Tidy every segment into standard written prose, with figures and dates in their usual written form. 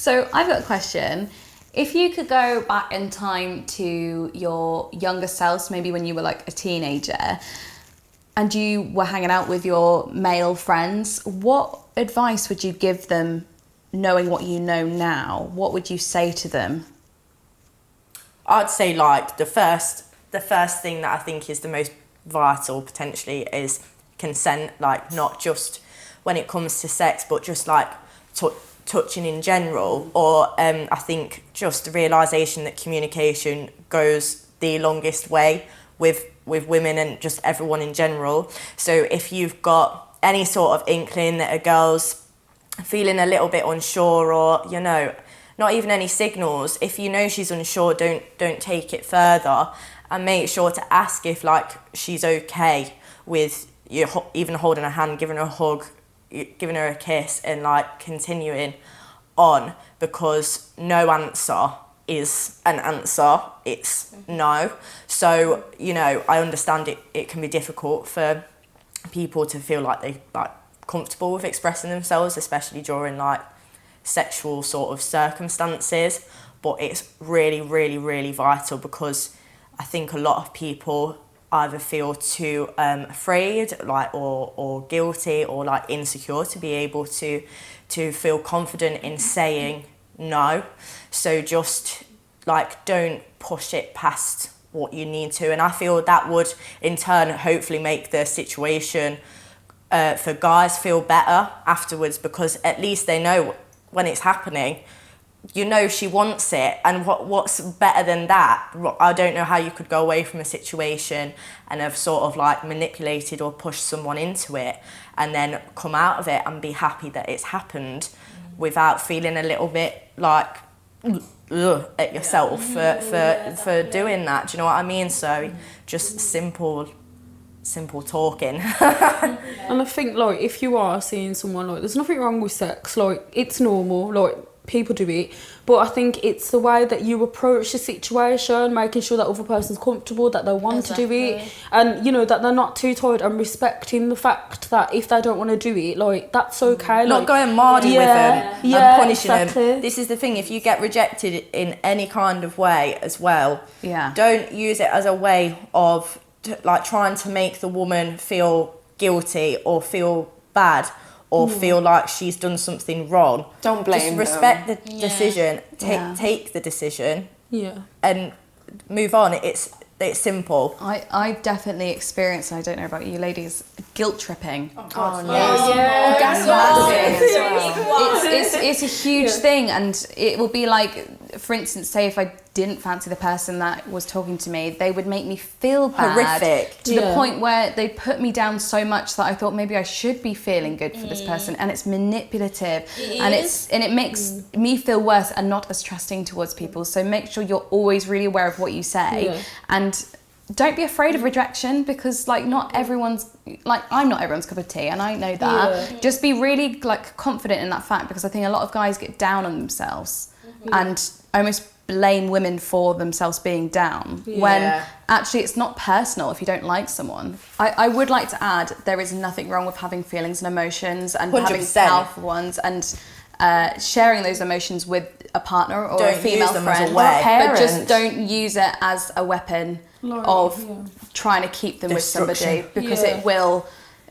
So I've got a question. If you could go back in time to your younger selves, maybe when you were like a teenager, and you were hanging out with your male friends, what advice would you give them knowing what you know now? What would you say to them? I'd say like the first thing that I think is the most vital potentially is consent, like not just when it comes to sex, but just like touching in general, or I think just the realisation that communication goes the longest way with women and just everyone in general. So if you've got any sort of inkling that a girl's feeling a little bit unsure, or you know, not even any signals, if you know she's unsure, don't take it further, and make sure to ask if like she's okay with you even holding her hand, giving her a hug, giving her a kiss, and like continuing on, because no answer is an answer, it's no. So, you know, I understand it can be difficult for people to feel like they like comfortable with expressing themselves, especially during like sexual sort of circumstances, but it's really, really, really vital, because I think a lot of people either feel too afraid, like or guilty, or like insecure to be able to feel confident in saying no. So just like don't push it past what you need to, and I feel that would in turn hopefully make the situation for guys feel better afterwards, because at least they know when it's happening, you know she wants it, and what's better than that? I don't know how you could go away from a situation and have sort of like manipulated or pushed someone into it and then come out of it and be happy that it's happened without feeling a little bit like at yourself for doing that. Do you know what I mean? So just simple talking. And I think like if you are seeing someone, like there's nothing wrong with sex, like it's normal, like people do it, but I think it's the way that you approach the situation, making sure that other person's comfortable, that they want to do it, and you know that they're not too tired, and respecting the fact that if they don't want to do it, like that's okay. Not like, going mardy with them and punishing exactly. them. This is the thing, if you get rejected in any kind of way as well, don't use it as a way of like trying to make the woman feel guilty or feel bad or feel like she's done something wrong. Don't blame Just respect them. the decision, take the decision, and move on. It's simple. I definitely experienced, and I don't know about you ladies, guilt tripping. It's a huge thing, and it will be like, for instance, say if I didn't fancy the person that was talking to me, they would make me feel bad. Horrific. To the point where they put me down so much that I thought maybe I should be feeling good for this person, and it's manipulative, and it makes me feel worse and not as trusting towards people. So make sure you're always really aware of what you say, and don't be afraid of rejection, because like not everyone's, like I'm not everyone's cup of tea, and I know that. Just be really like confident in that fact, because I think a lot of guys get down on themselves and almost blame women for themselves being down, when actually it's not personal if you don't like someone. I would like to add, there is nothing wrong with having feelings and emotions, and 100%. having powerful ones, and sharing those emotions with a partner or a female use them friend, as a way. but just don't use it as a weapon of trying to keep them with somebody, because it will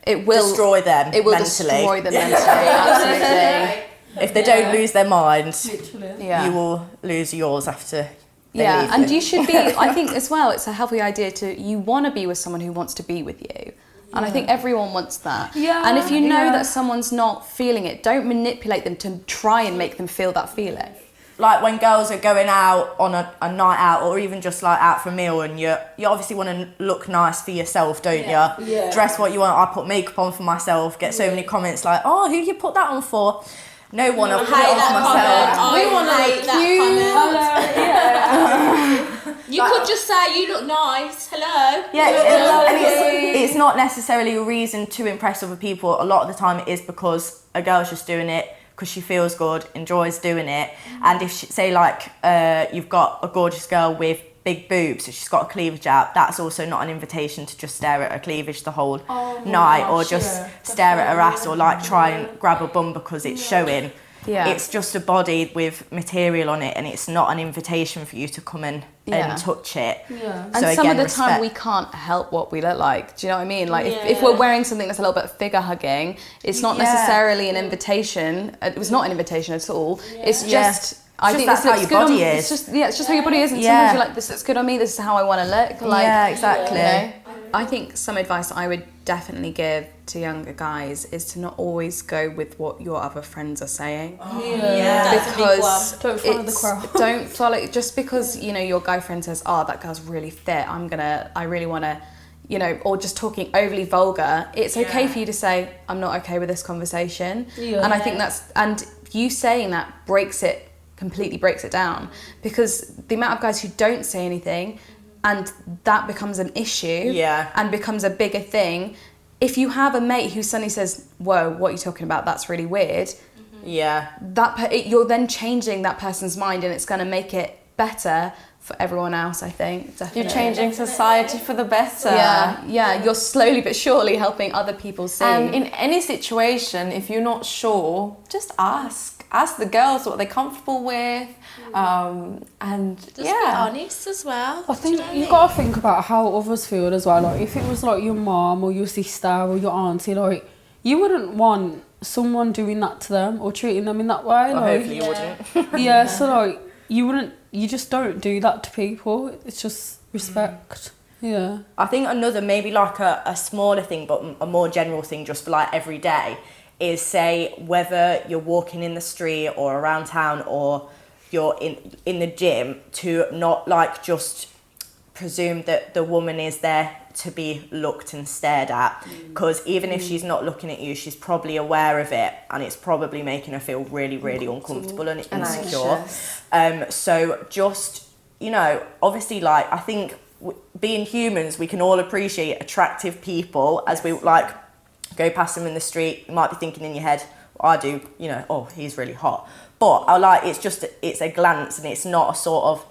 destroy them. It will mentally. destroy them mentally. Absolutely. If they don't lose their mind, Yeah. you will lose yours after they Yeah, leave and you. you should be, I think as well, it's a healthy idea you want to be with someone who wants to be with you. And I think everyone wants that. Yeah, and if you know that someone's not feeling it, don't manipulate them to try and make them feel that feeling. Like when girls are going out on a night out, or even just like out for a meal, and you obviously want to look nice for yourself, don't you? Yeah. Dress what you want. I put makeup on for myself, get so many comments like, oh, who you put that on for? No one, I've put it on for myself. We want to look cute. You could just say, you look nice, hello. Yeah, and it's not necessarily a reason to impress other people. A lot of the time it is because a girl's just doing it because she feels good, enjoys doing it. And if, say like you've got a gorgeous girl with big boobs, so she's got a cleavage out, that's also not an invitation to just stare at her cleavage the whole night, or just stare at her ass, or like try and grab her bum because it's showing. Yeah. It's just a body with material on it, and it's not an invitation for you to come and touch it. Yeah. And So some of again, the time respect. we can't help what we look like. Do you know what I mean? Like if Yeah. we're wearing something that's a little bit figure hugging, it's not Yeah. necessarily an invitation. It was not an invitation at all. It's Yeah. just I Just think that's this how looks your good body on, is. It's just how your body is, and Yeah. sometimes you're like, this looks good on me. This is how I want to look. Like, Yeah, exactly. you know? I think some advice I would definitely give to younger guys is to not always go with what your other friends are saying. Yeah. That's a big one. Because Don't follow the it's- crowd. don't follow just because your guy friend says, oh, that girl's really fit, I really want to, or just talking overly vulgar. It's okay for you to say, I'm not okay with this conversation. Yeah. And I think and you saying that completely breaks it down, because the amount of guys who don't say anything and that becomes an issue and becomes a bigger thing. If you have a mate who suddenly says, whoa, what are you talking about? That's really weird. Yeah. You're then changing that person's mind, and it's going to make it better for everyone else, I think. Definitely. You're changing society for the better. Yeah, you're slowly but surely helping other people see. And in any situation, if you're not sure, just ask. Ask the girls what they're comfortable with. And Just be honest as well. I think you've got to think about how others feel as well. Like if it was like your mom or your sister or your auntie, like you wouldn't want someone doing that to them or treating them in that way. Well, like, hopefully you wouldn't. yeah, so like you just don't do that to people. It's just respect. Yeah. I think another, maybe like a smaller thing, but a more general thing just for like every day, is say whether you're walking in the street or around town or you're in the gym, to not like just presume that the woman is there to be looked and stared at, because even if she's not looking at you, she's probably aware of it, and it's probably making her feel really, really uncomfortable and insecure. So just, obviously, like, I think being humans, we can all appreciate attractive people. As we like go past them in the street, you might be thinking in your head, I do, oh, he's really hot. But it's a glance, and it's not a sort of,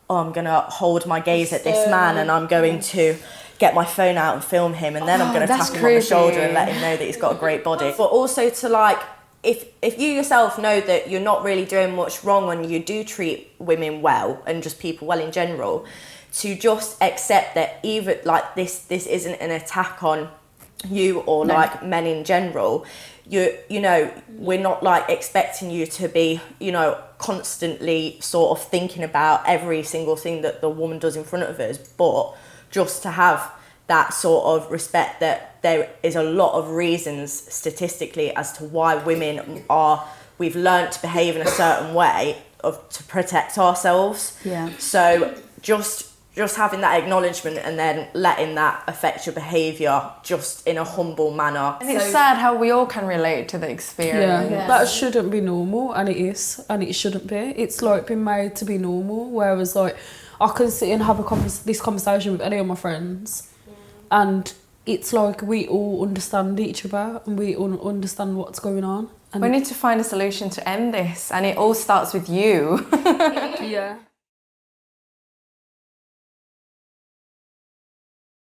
oh, I'm going to hold my gaze at this man and I'm going to get my phone out and film him, and then I'm going to tap him on the shoulder and let him know that he's got a great body. But also to like, if you yourself know that you're not really doing much wrong and you do treat women well and just people well in general, to just accept that even like this isn't an attack on you or like men in general. We're not like expecting you to be, constantly sort of thinking about every single thing that the woman does in front of us, but just to have that sort of respect that there is a lot of reasons statistically as to why we've learned to behave in a certain way to protect ourselves. Yeah. So just having that acknowledgement and then letting that affect your behaviour just in a humble manner. And it's sad how we all can relate to the experience. Yeah, that shouldn't be normal, and it is, and it shouldn't be. It's like been made to be normal, whereas like I can sit and have this conversation with any of my friends, and it's like we all understand each other and we all understand what's going on. And We need to find a solution to end this, and it all starts with you. yeah.